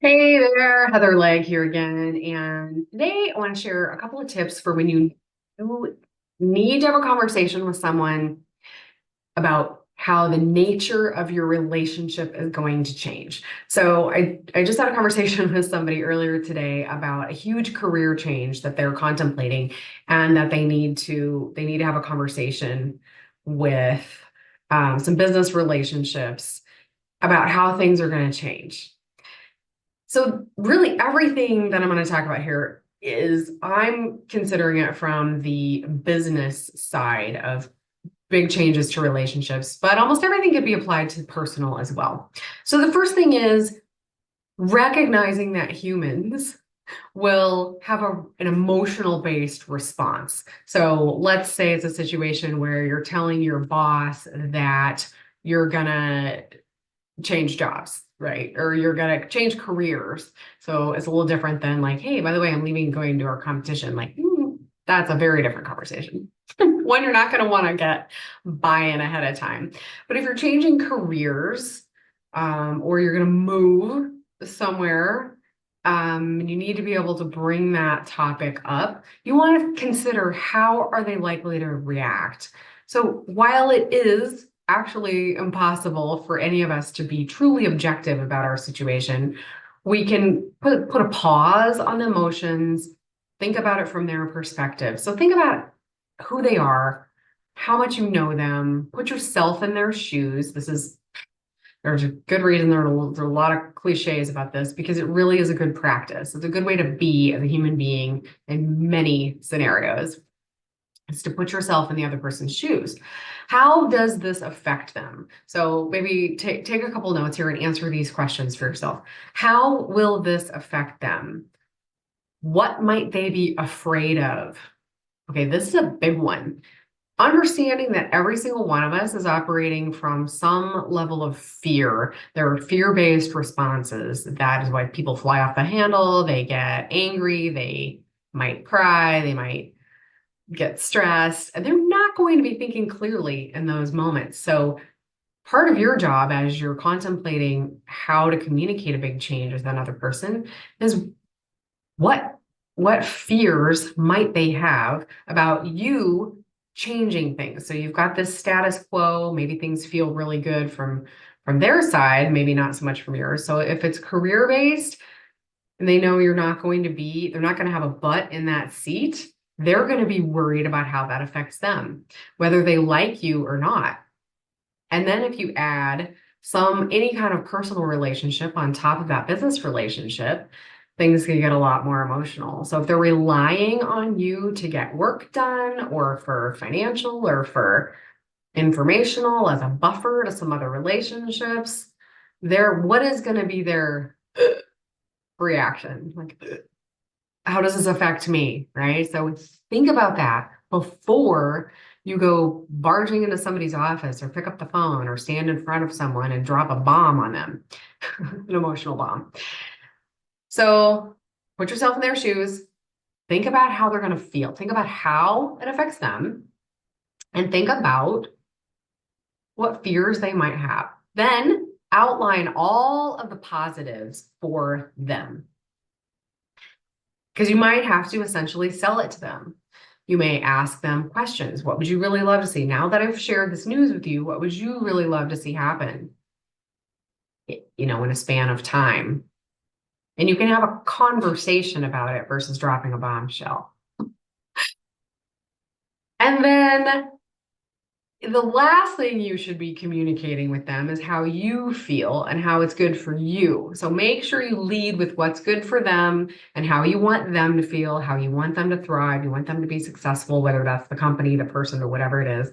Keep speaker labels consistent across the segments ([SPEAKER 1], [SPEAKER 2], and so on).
[SPEAKER 1] Hey there, Heather Legg here again. And today I want to share a couple of tips for when you need to have a conversation with someone about how the nature of your relationship is going to change. So I just had a conversation with somebody earlier today about a huge career change that they're contemplating and that they need to have a conversation with some business relationships about how things are going to change. So really everything that I'm going to talk about here is I'm considering it from the business side of big changes to relationships, but almost everything could be applied to personal as well. So the first thing is recognizing that humans will have an emotional based response. So let's say it's a situation where you're telling your boss that you're gonna change jobs, right? Or you're gonna change careers. So it's a little different than like, hey, by the way, I'm leaving, going to our competition. Like, that's a very different conversation. One you're not going to want to get buy-in ahead of time. But if you're changing careers, or you're going to move somewhere, and you need to be able to bring that topic up, you want to consider how are they likely to react. So while it is actually impossible for any of us to be truly objective about our situation, we can put a pause on the emotions, think about it from their perspective. So think about who they are, how much you know them, put yourself in their shoes. There's a good reason there are a lot of cliches about this because it really is a good practice. It's a good way to be as a human being in many scenarios. Is to put yourself in the other person's shoes. How does this affect them? So maybe take a couple notes here and answer these questions for yourself. How will this affect them? What might they be afraid of? Okay, this is a big one. Understanding that every single one of us is operating from some level of fear. There are fear-based responses. That is why people fly off the handle, they get angry, they might cry, they might get stressed, and they're not going to be thinking clearly in those moments. So part of your job as you're contemplating how to communicate a big change with another person is what what fears might they have about you changing things. So you've got this status quo, maybe things feel really good from their side, maybe not so much from yours. So if it's career based and they know they're not going to have a butt in that seat, they're going to be worried about how that affects them, whether they like you or not. And then if you add any kind of personal relationship on top of that business relationship, things can get a lot more emotional. So if they're relying on you to get work done or for financial or for informational as a buffer to some other relationships, what is going to be their reaction? Like, how does this affect me? Right. So think about that before you go barging into somebody's office or pick up the phone or stand in front of someone and drop a bomb on them, an emotional bomb. So put yourself in their shoes. Think about how they're going to feel. Think about how it affects them and think about what fears they might have. Then outline all of the positives for them. Because you might have to essentially sell it to them. You may ask them questions. What would you really love to see? Now that I've shared this news with you, what would you really love to see happen? In a span of time. And you can have a conversation about it versus dropping a bombshell. And then the last thing you should be communicating with them is how you feel and how it's good for you. So make sure you lead with what's good for them and how you want them to feel, how you want them to thrive, you want them to be successful, whether that's the company, the person, or whatever it is.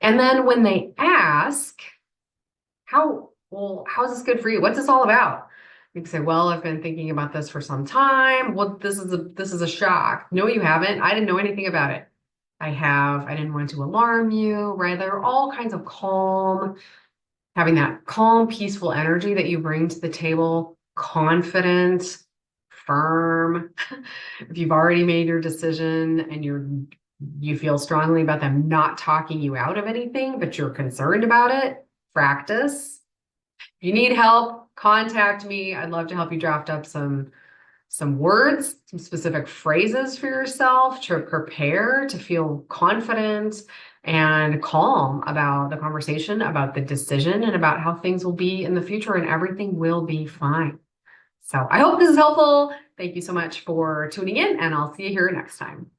[SPEAKER 1] And then when they ask, how's this good for you? What's this all about? You can say, well, I've been thinking about this for some time. Well, this is a shock. No, you haven't. I didn't know anything about it. I didn't want to alarm you, right? There are all kinds of having that calm, peaceful energy that you bring to the table, confident, firm. If you've already made your decision and you feel strongly about them not talking you out of anything, but you're concerned about it, practice. If you need help, contact me. I'd love to help you draft up some words, some specific phrases for yourself to prepare, to feel confident and calm about the conversation, about the decision, and about how things will be in the future, and everything will be fine. So I hope this is helpful. Thank you so much for tuning in, and I'll see you here next time.